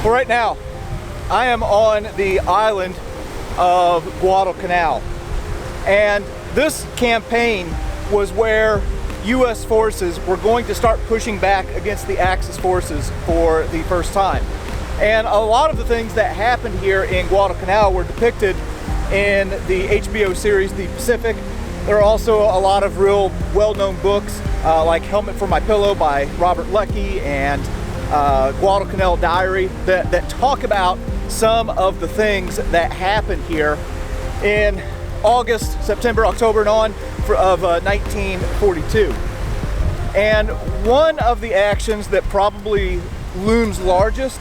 Well, right now, I am on the island of Guadalcanal, and this campaign was where U.S. forces were going to start pushing back against the Axis forces for the first time. And a lot of the things that happened here in Guadalcanal were depicted in the HBO series The Pacific. There are also a lot of real well-known books like Helmet for My Pillow by Robert Leckie and Guadalcanal Diary that talk about some of the things that happened here in August, September, October, and on of 1942. And one of the actions that probably looms largest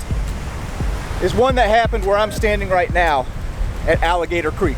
is one that happened where I'm standing right now at Alligator Creek.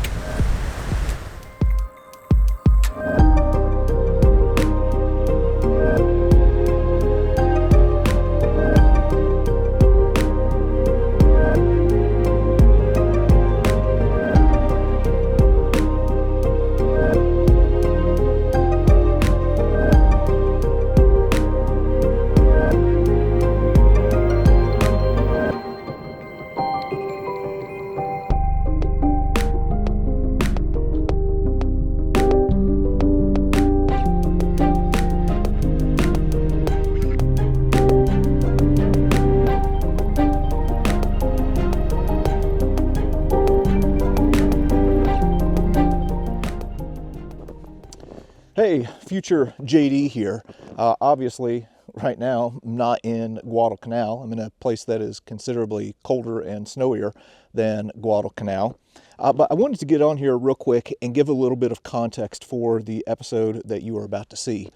Hey, future JD here. Obviously, right now, I'm not in Guadalcanal. I'm in a place that is considerably colder and snowier than Guadalcanal. But I wanted to get on here real quick and give a little bit of context for the episode that you are about to see.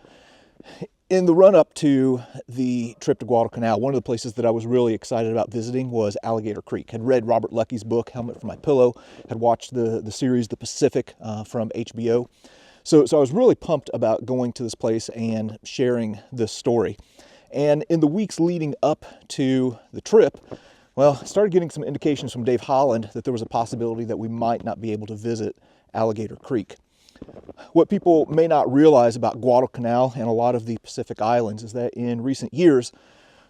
In the run-up to the trip to Guadalcanal, one of the places that I was really excited about visiting was Alligator Creek. Had read Robert Leckie's book, Helmet for My Pillow, had watched the series The Pacific from HBO. So I was really pumped about going to this place and sharing this story. And in the weeks leading up to the trip, well, I started getting some indications from Dave Holland that there was a possibility that we might not be able to visit Alligator Creek. What people may not realize about Guadalcanal and a lot of the Pacific Islands is that in recent years,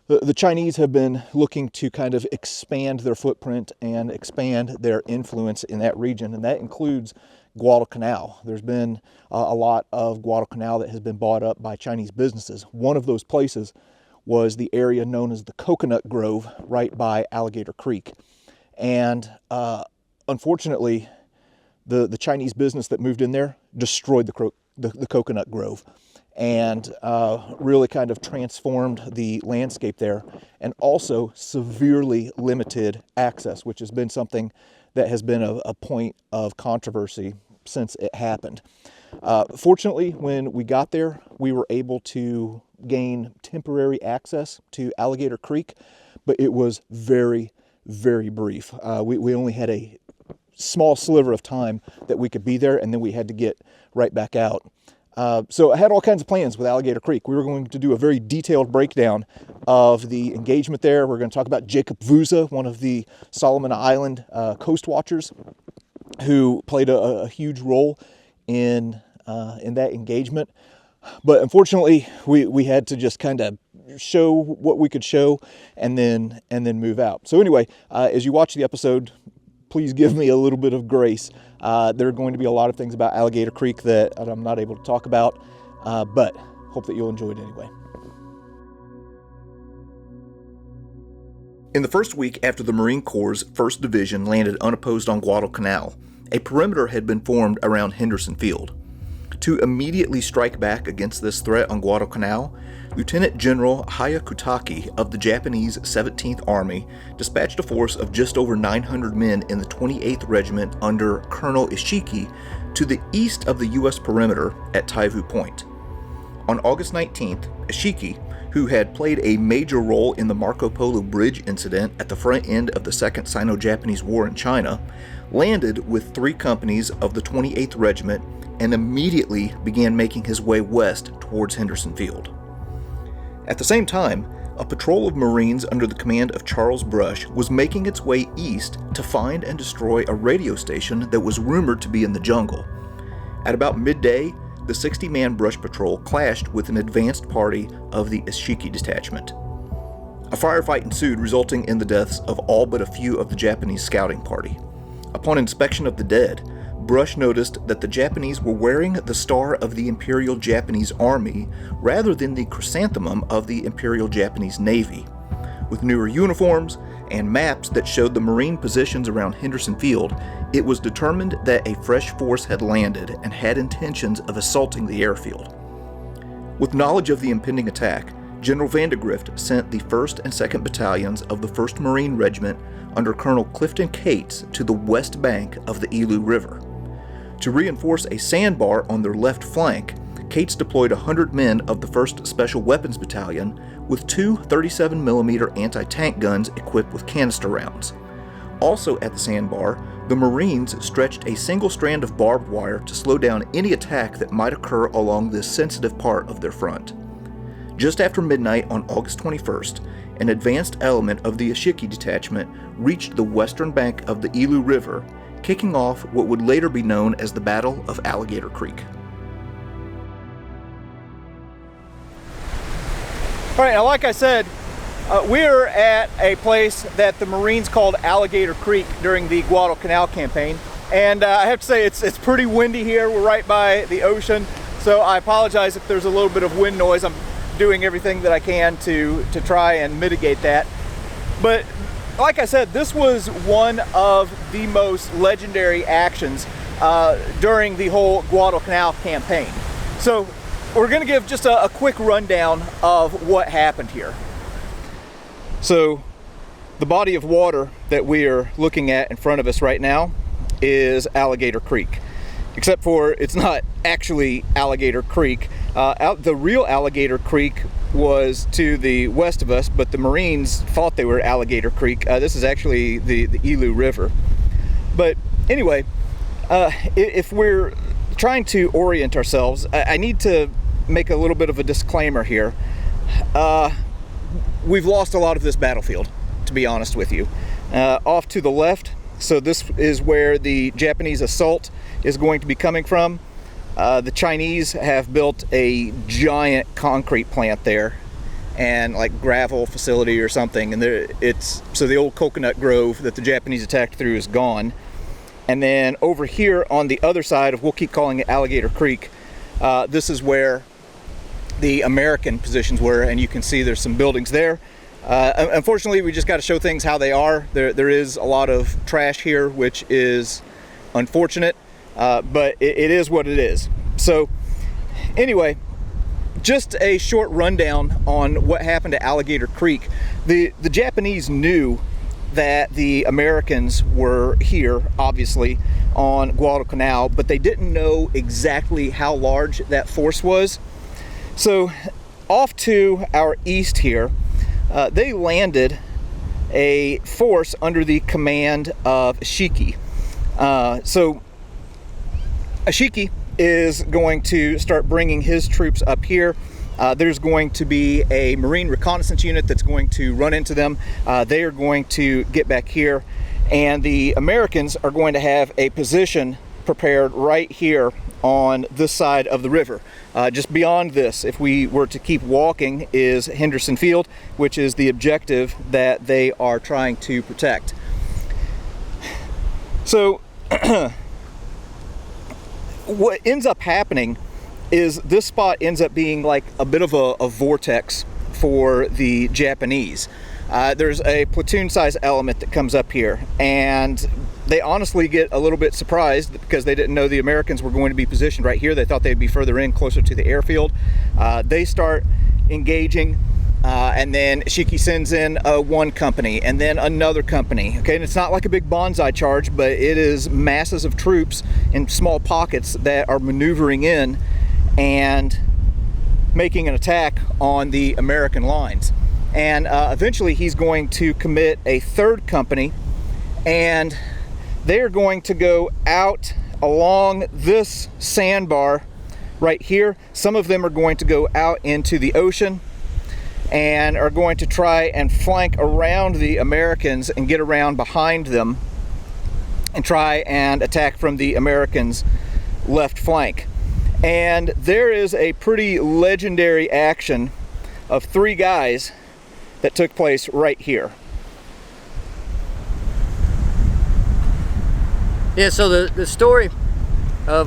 the Chinese have been looking to kind of expand their footprint and expand their influence in that region, and that includes Guadalcanal. There's been a lot of Guadalcanal that has been bought up by Chinese businesses. One of those places was the area known as the Coconut Grove right by Alligator Creek. And unfortunately, the Chinese business that moved in there destroyed the Coconut Grove and really kind of transformed the landscape there, and also severely limited access, which has been something that has been a point of controversy since it happened. Fortunately, when we got there, we were able to gain temporary access to Alligator Creek, but it was very, very brief. We only had a small sliver of time that we could be there, and then we had to get right back out. So I had all kinds of plans with Alligator Creek. We were going to do a very detailed breakdown of the engagement there. We're going to talk about Jacob Vuza, one of the Solomon Island coast watchers, who played a huge role in that engagement. But unfortunately, we had to just kind of show what we could show and then move out. So anyway, as you watch the episode, please give me a little bit of grace. There are going to be a lot of things about Alligator Creek that I'm not able to talk about, but hope that you'll enjoy it anyway. In the first week after the Marine Corps' 1st Division landed unopposed on Guadalcanal, a perimeter had been formed around Henderson Field. To immediately strike back against this threat on Guadalcanal, Lieutenant General Hayakutake of the Japanese 17th Army dispatched a force of just over 900 men in the 28th Regiment under Colonel Ichiki to the east of the U.S. perimeter at Taivu Point. On August 19th, Ichiki, who had played a major role in the Marco Polo Bridge incident at the front end of the Second Sino-Japanese War in China, landed with 3 companies of the 28th Regiment and immediately began making his way west towards Henderson Field. At the same time, a patrol of Marines under the command of Charles Brush was making its way east to find and destroy a radio station that was rumored to be in the jungle. At about midday, the 60-man Brush Patrol clashed with an advanced party of the Ichiki detachment. A firefight ensued, resulting in the deaths of all but a few of the Japanese scouting party. Upon inspection of the dead, Brush noticed that the Japanese were wearing the star of the Imperial Japanese Army rather than the chrysanthemum of the Imperial Japanese Navy. With newer uniforms and maps that showed the Marine positions around Henderson Field, it was determined that a fresh force had landed and had intentions of assaulting the airfield. With knowledge of the impending attack, General Vandegrift sent the 1st and 2nd Battalions of the 1st Marine Regiment under Colonel Clifton Cates to the west bank of the Elu River. To reinforce a sandbar on their left flank, Cates deployed 100 men of the 1st Special Weapons Battalion with 2 37mm anti-tank guns equipped with canister rounds. Also at the sandbar, the Marines stretched a single strand of barbed wire to slow down any attack that might occur along this sensitive part of their front. Just after midnight on August 21st, an advanced element of the Ichiki detachment reached the western bank of the Elu River, kicking off what would later be known as the Battle of Alligator Creek. All right, now like I said, we're at a place that the Marines called Alligator Creek during the Guadalcanal campaign. And I have to say, it's pretty windy here. We're right by the ocean, so I apologize if there's a little bit of wind noise. I'm doing everything that I can to try and mitigate that. But like I said, this was one of the most legendary actions during the whole Guadalcanal campaign. So we're going to give just a quick rundown of what happened here. So the body of water that we are looking at in front of us right now is Alligator Creek, except for it's not actually Alligator Creek. The real Alligator Creek was to the west of us, but the Marines thought they were Alligator Creek. This is actually the Elu River. But anyway, if we're trying to orient ourselves, I need to make a little bit of a disclaimer here. We've lost a lot of this battlefield, to be honest with you. Off to the left, so this is where the Japanese assault is going to be coming from. The Chinese have built a giant concrete plant there and like gravel facility or something, and so the old coconut grove that the Japanese attacked through is gone. And then over here on the other side of, we'll keep calling it Alligator Creek, this is where the American positions were, and you can see there's some buildings there. Unfortunately, we just got to show things how they are. There is a lot of trash here, which is unfortunate, but it is what it is. So anyway, just a short rundown on what happened to Alligator Creek. The Japanese knew that the Americans were here, obviously, on Guadalcanal, but they didn't know exactly how large that force was. So off to our east here, they landed a force under the command of Ichiki. So Ichiki is going to start bringing his troops up here. There's going to be a Marine reconnaissance unit that's going to run into them. They are going to get back here, and the Americans are going to have a position prepared right here on this side of the river. Just beyond this, if we were to keep walking, is Henderson Field, which is the objective that they are trying to protect. So what ends up happening is this spot ends up being like a bit of a vortex for the Japanese. There's a platoon size element that comes up here, and they honestly get a little bit surprised because they didn't know the Americans were going to be positioned right here. They thought they'd be further in, closer to the airfield. They start engaging, and then Ichiki sends in one company and then another company. Okay, and it's not like a big bonsai charge, but it is masses of troops in small pockets that are maneuvering in and making an attack on the American lines. And eventually he's going to commit a third company, and they're going to go out along this sandbar right here. Some of them are going to go out into the ocean and are going to try and flank around the Americans and get around behind them and try and attack from the Americans' left flank. And there is a pretty legendary action of three guys that took place right here. Yeah, so the story of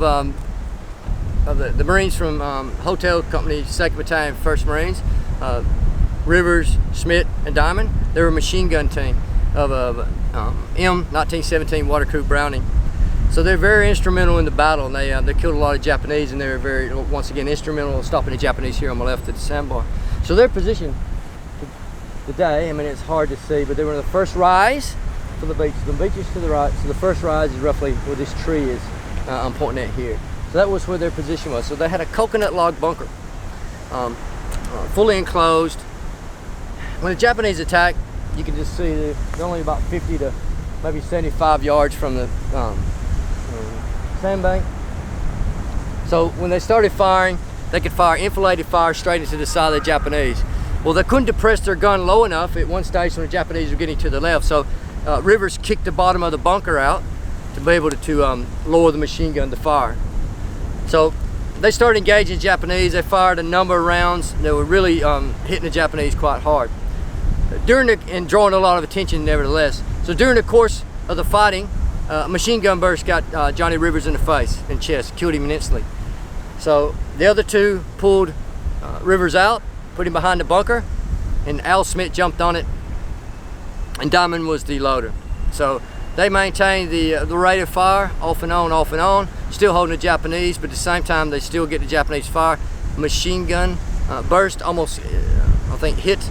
the Marines from Hotel Company, 2nd Battalion, 1st Marines, Rivers, Schmidt, and Diamond, they were a machine gun team of M1917 waterproof Browning. So they're very instrumental in the battle, and they killed a lot of Japanese, and they were very, once again, instrumental in stopping the Japanese here on my left at the sandbar. So their position today, I mean, it's hard to see, but they were in the first rise for the beach. The beach is to the right, so the first rise is roughly where this tree is I'm pointing at here. So that was where their position was. So they had a coconut log bunker, fully enclosed. When the Japanese attacked, you can just see they're only about 50 to maybe 75 yards from the sandbank. So when they started firing, they could fire enfiladed fire straight into the side of the Japanese. Well, they couldn't depress their gun low enough at one stage when the Japanese were getting to the left. So Rivers kicked the bottom of the bunker out to be able to lower the machine gun to fire. So they started engaging the Japanese. They fired a number of rounds. They were really hitting the Japanese quite hard. And drawing a lot of attention nevertheless. So during the course of the fighting, a machine gun burst got Johnny Rivers in the face and chest, killed him instantly. So the other two pulled Rivers out, put him behind the bunker, and Al Smith jumped on it, and Diamond was the loader. So they maintained the rate of fire off and on, still holding the Japanese, but at the same time they still get the Japanese fire. Machine gun burst almost, I think, hit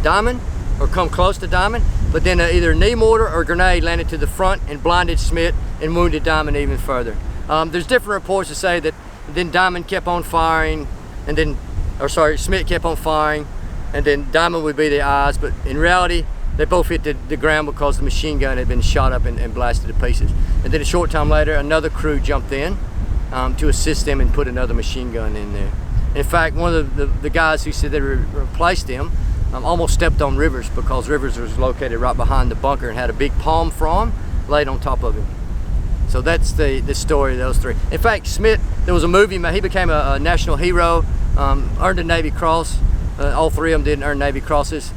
Diamond or come close to Diamond, but then either a knee mortar or grenade landed to the front and blinded Smith and wounded Diamond even further. There's different reports that say that then Diamond kept on firing, and then, Smith kept on firing, and then Diamond would be the eyes, but in reality, they both hit the ground because the machine gun had been shot up and blasted to pieces. And then a short time later, another crew jumped in to assist them and put another machine gun in there. In fact, one of the guys who said they replaced him almost stepped on Rivers because Rivers was located right behind the bunker and had a big palm frond laid on top of him. So that's the story of those three. In fact, Smith, there was a movie, he became a national hero, earned a Navy Cross. All three of them did earn Navy Crosses.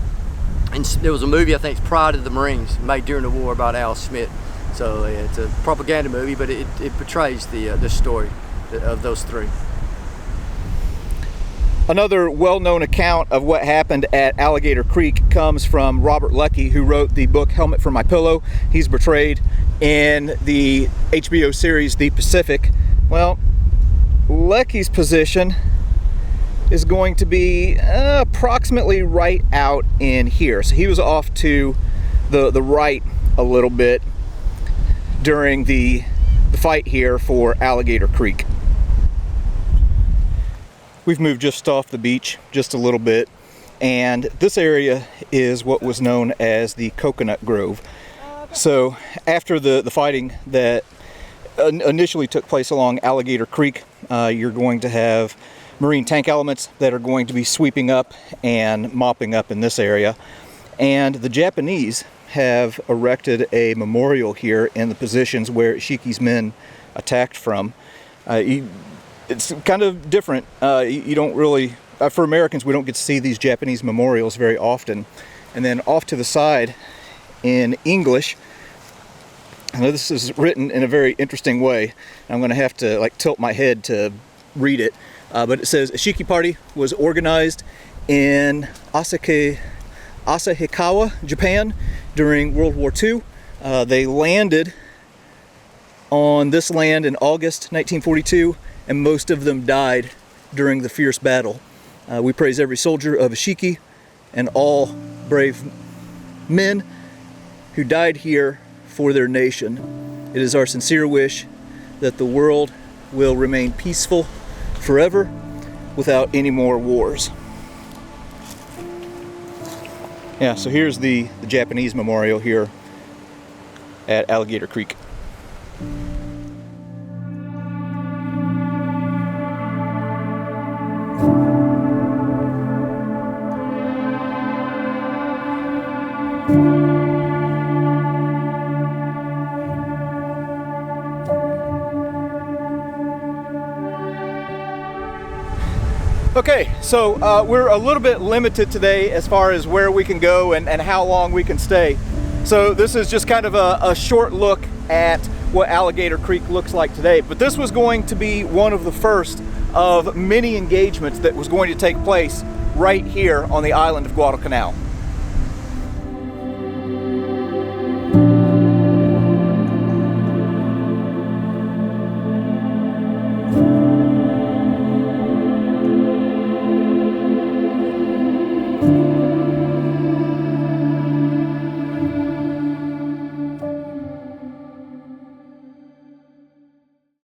And there was a movie, I think it's Pride of the Marines, made during the war about Al Smith. So it's a propaganda movie, but it portrays the story of those three. Another well-known account of what happened at Alligator Creek comes from Robert Leckie, who wrote the book Helmet for My Pillow. He's portrayed in the HBO series The Pacific. Well, Leckie's position is going to be approximately right out in here. So he was off to the right a little bit during the fight here for Alligator Creek. We've moved just off the beach just a little bit, and this area is what was known as the Coconut Grove. So after the fighting that initially took place along Alligator Creek, you're going to have Marine tank elements that are going to be sweeping up and mopping up in this area. And the Japanese have erected a memorial here in the positions where Ichiki's men attacked from. It's kind of different. You don't really, for Americans, we don't get to see these Japanese memorials very often. And then off to the side in English, I know this is written in a very interesting way. I'm going to have to tilt my head to read it. But it says, Ichiki Party was organized in Asahikawa, Japan during World War II. They landed on this land in August 1942. And most of them died during the fierce battle. We praise every soldier of Ichiki and all brave men who died here for their nation. It is our sincere wish that the world will remain peaceful forever without any more wars. Yeah, so here's the Japanese memorial here at Alligator Creek. Okay, So we're a little bit limited today as far as where we can go and how long we can stay. So this is just kind of a short look at what Alligator Creek looks like today. But this was going to be one of the first of many engagements that was going to take place right here on the island of Guadalcanal.